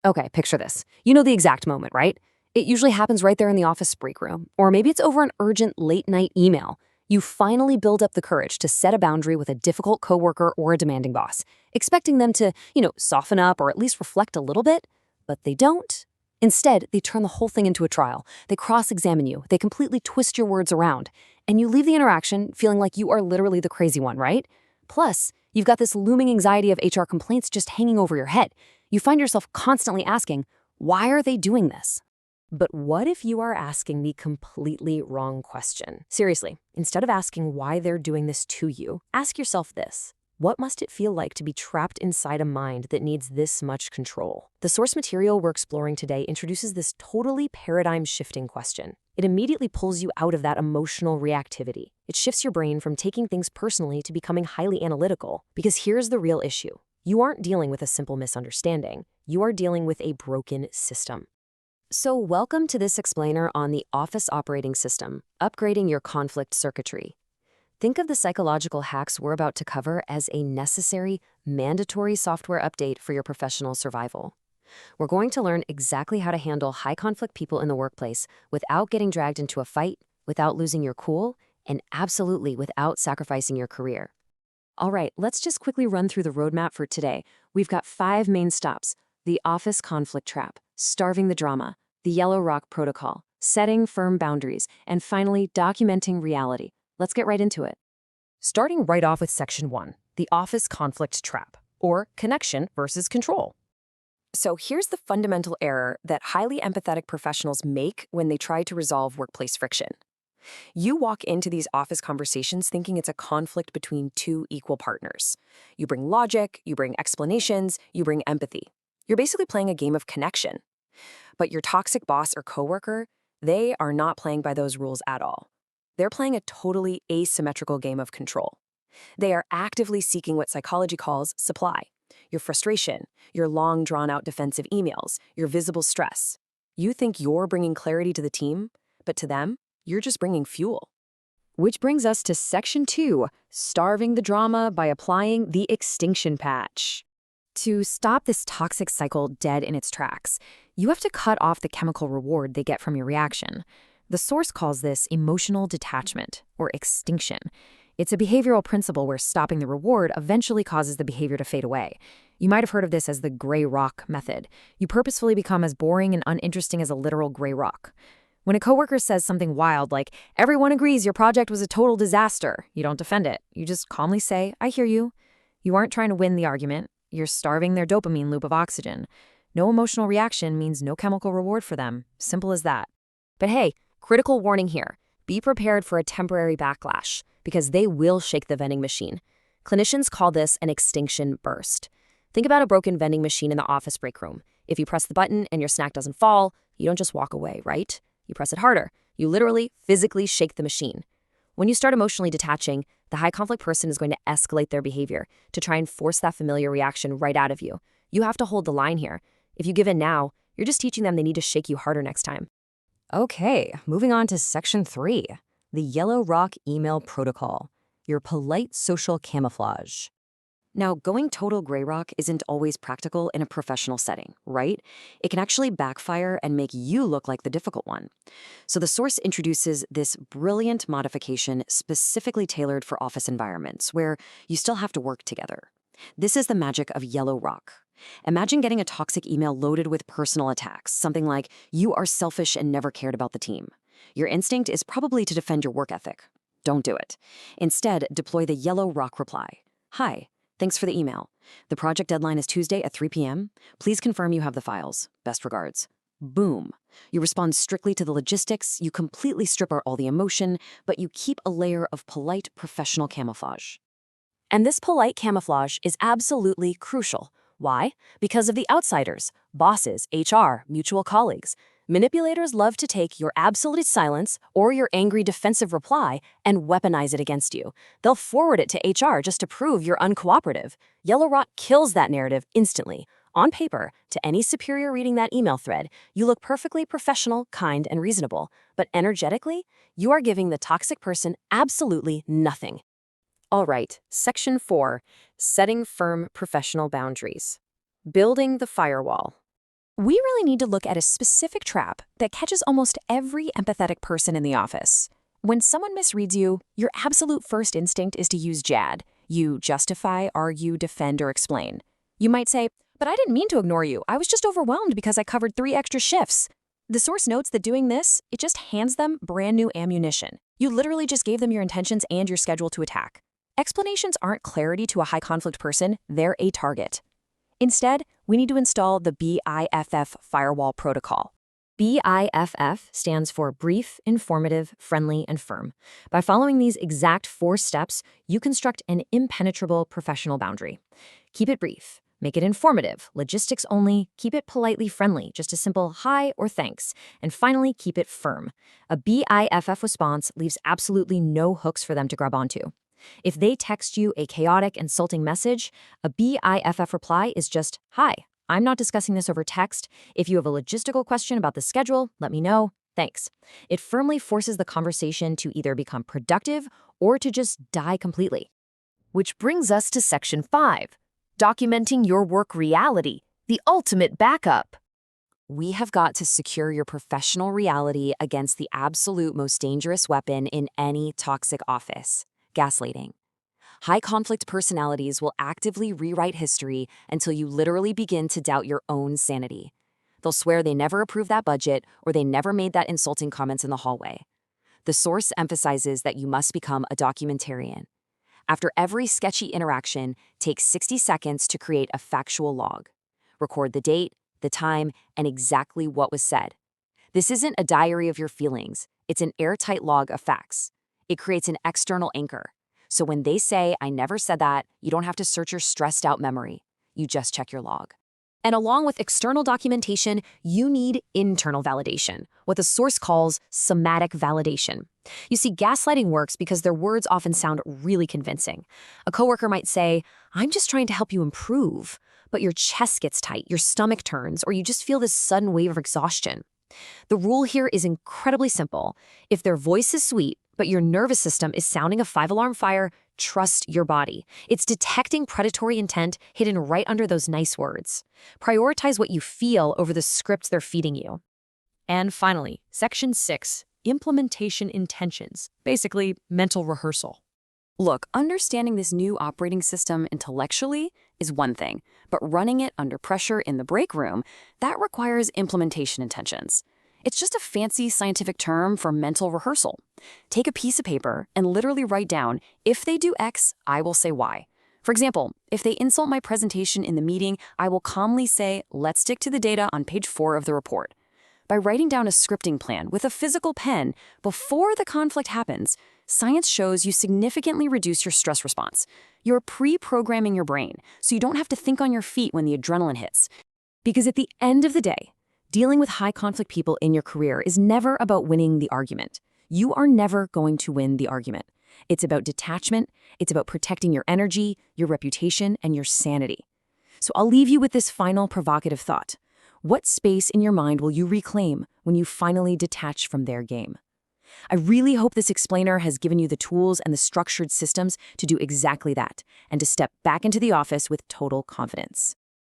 Okay, picture this. You know the exact moment, right? It usually happens right there in the office break room, or maybe it's over an urgent late night email. You finally build up the courage to set a boundary with a difficult coworker or a demanding boss, expecting them to, soften up or at least reflect a little bit, but they don't. Instead, they turn the whole thing into a trial. They cross-examine you, they completely twist your words around, and you leave the interaction feeling like you are literally the crazy one, right? Plus, you've got this looming anxiety of HR complaints just hanging over your head. You find yourself constantly asking, why are they doing this? But what if you are asking the completely wrong question? Seriously, instead of asking why they're doing this to you, ask yourself this. What must it feel like to be trapped inside a mind that needs this much control? The source material we're exploring today introduces this totally paradigm-shifting question. It immediately pulls you out of that emotional reactivity. It shifts your brain from taking things personally to becoming highly analytical. Because here's the real issue. You aren't dealing with a simple misunderstanding. You are dealing with a broken system. So welcome to this explainer on the Office operating system, upgrading your conflict circuitry. Think of the psychological hacks we're about to cover as a necessary, mandatory software update for your professional survival. We're going to learn exactly how to handle high-conflict people in the workplace without getting dragged into a fight, without losing your cool, and absolutely without sacrificing your career. All right, let's just quickly run through the roadmap for today. We've got 5 main stops: the office conflict trap, starving the drama, the Yellow Rock protocol, setting firm boundaries, and finally, documenting reality. Let's get right into it. Starting right off with Section 1, the office conflict trap, or connection versus control. So here's the fundamental error that highly empathetic professionals make when they try to resolve workplace friction. You walk into these office conversations thinking it's a conflict between two equal partners. You bring logic, you bring explanations, you bring empathy. You're basically playing a game of connection. But your toxic boss or coworker, they are not playing by those rules at all. They're playing a totally asymmetrical game of control. They are actively seeking what psychology calls supply: your frustration, your long drawn-out defensive emails, your visible stress. You think you're bringing clarity to the team, but to them, you're just bringing fuel. Which brings us to Section 2, starving the drama by applying the extinction patch. To stop this toxic cycle dead in its tracks, you have to cut off the chemical reward they get from your reaction. The source calls this emotional detachment, or extinction. It's a behavioral principle where stopping the reward eventually causes the behavior to fade away. You might have heard of this as the gray rock method. You purposefully become as boring and uninteresting as a literal gray rock. When a coworker says something wild like, "Everyone agrees your project was a total disaster," you don't defend it. You just calmly say, "I hear you." You aren't trying to win the argument. You're starving their dopamine loop of oxygen. No emotional reaction means no chemical reward for them. Simple as that. But hey, critical warning here. Be prepared for a temporary backlash, because they will shake the vending machine. Clinicians call this an extinction burst. Think about a broken vending machine in the office break room. If you press the button and your snack doesn't fall, you don't just walk away, right? You press it harder. You literally, physically shake the machine. When you start emotionally detaching, the high conflict person is going to escalate their behavior to try and force that familiar reaction right out of you. You have to hold the line here. If you give in now, you're just teaching them they need to shake you harder next time. Okay, moving on to Section 3, the Yellow Rock email protocol, your polite social camouflage. Now, going total gray rock isn't always practical in a professional setting, right? It can actually backfire and make you look like the difficult one. So the source introduces this brilliant modification specifically tailored for office environments where you still have to work together. This is the magic of Yellow Rock. Imagine getting a toxic email loaded with personal attacks, something like, "You are selfish and never cared about the team." Your instinct is probably to defend your work ethic. Don't do it. Instead, deploy the Yellow Rock reply. "Hi. Thanks for the email. The project deadline is Tuesday at 3 p.m. Please confirm you have the files. Best regards." Boom. You respond strictly to the logistics, you completely strip out all the emotion, but you keep a layer of polite professional camouflage. And this polite camouflage is absolutely crucial. Why? Because of the outsiders, bosses, HR, mutual colleagues. Manipulators love to take your absolute silence or your angry defensive reply and weaponize it against you. They'll forward it to HR just to prove you're uncooperative. Yellow Rock kills that narrative instantly. On paper, to any superior reading that email thread, you look perfectly professional, kind, and reasonable. But energetically, you are giving the toxic person absolutely nothing. All right, Section 4, setting firm professional boundaries. Building the firewall. We really need to look at a specific trap that catches almost every empathetic person in the office. When someone misreads you, your absolute first instinct is to use J.A.D.E. You justify, argue, defend, or explain. You might say, "But I didn't mean to ignore you. I was just overwhelmed because I covered 3 extra shifts." The source notes that doing this, it just hands them brand new ammunition. You literally just gave them your intentions and your schedule to attack. Explanations aren't clarity to a high-conflict person, they're a target. Instead, we need to install the B.I.F.F. firewall protocol. B.I.F.F. stands for brief, informative, friendly, and firm. By following these exact 4 steps, you construct an impenetrable professional boundary. Keep it brief. Make it informative, logistics only, keep it politely friendly, just a simple hi or thanks. And finally, keep it firm. A B.I.F.F. response leaves absolutely no hooks for them to grab onto. If they text you a chaotic, insulting message, a B.I.F.F. reply is just, "Hi, I'm not discussing this over text. If you have a logistical question about the schedule, let me know. Thanks." It firmly forces the conversation to either become productive or to just die completely. Which brings us to Section 5. Documenting your work reality, the ultimate backup. We have got to secure your professional reality against the absolute most dangerous weapon in any toxic office: gaslighting. High-conflict personalities will actively rewrite history until you literally begin to doubt your own sanity. They'll swear they never approved that budget or they never made that insulting comments in the hallway. The source emphasizes that you must become a documentarian. After every sketchy interaction, take 60 seconds to create a factual log. Record the date, the time, and exactly what was said. This isn't a diary of your feelings. It's an airtight log of facts. It creates an external anchor. So when they say, "I never said that," you don't have to search your stressed-out memory. You just check your log. And along with external documentation, you need internal validation, what the source calls somatic validation. You see, gaslighting works because their words often sound really convincing. A coworker might say, "I'm just trying to help you improve," but your chest gets tight, your stomach turns, or you just feel this sudden wave of exhaustion. The rule here is incredibly simple. If their voice is sweet, but your nervous system is sounding a 5-alarm fire, trust your body. It's detecting predatory intent hidden right under those nice words. Prioritize what you feel over the script they're feeding you. And finally, Section 6, implementation intentions, basically mental rehearsal. Look, understanding this new operating system intellectually is one thing, but running it under pressure in the break room, that requires implementation intentions. It's just a fancy scientific term for mental rehearsal. Take a piece of paper and literally write down, "If they do X, I will say Y." For example, if they insult my presentation in the meeting, I will calmly say, "Let's stick to the data on page 4 of the report." By writing down a scripting plan with a physical pen before the conflict happens, science shows you significantly reduce your stress response. You're pre-programming your brain, so you don't have to think on your feet when the adrenaline hits. Because at the end of the day, dealing with high-conflict people in your career is never about winning the argument. You are never going to win the argument. It's about detachment, it's about protecting your energy, your reputation, and your sanity. So I'll leave you with this final provocative thought. What space in your mind will you reclaim when you finally detach from their game? I really hope this explainer has given you the tools and the structured systems to do exactly that, and to step back into the office with total confidence.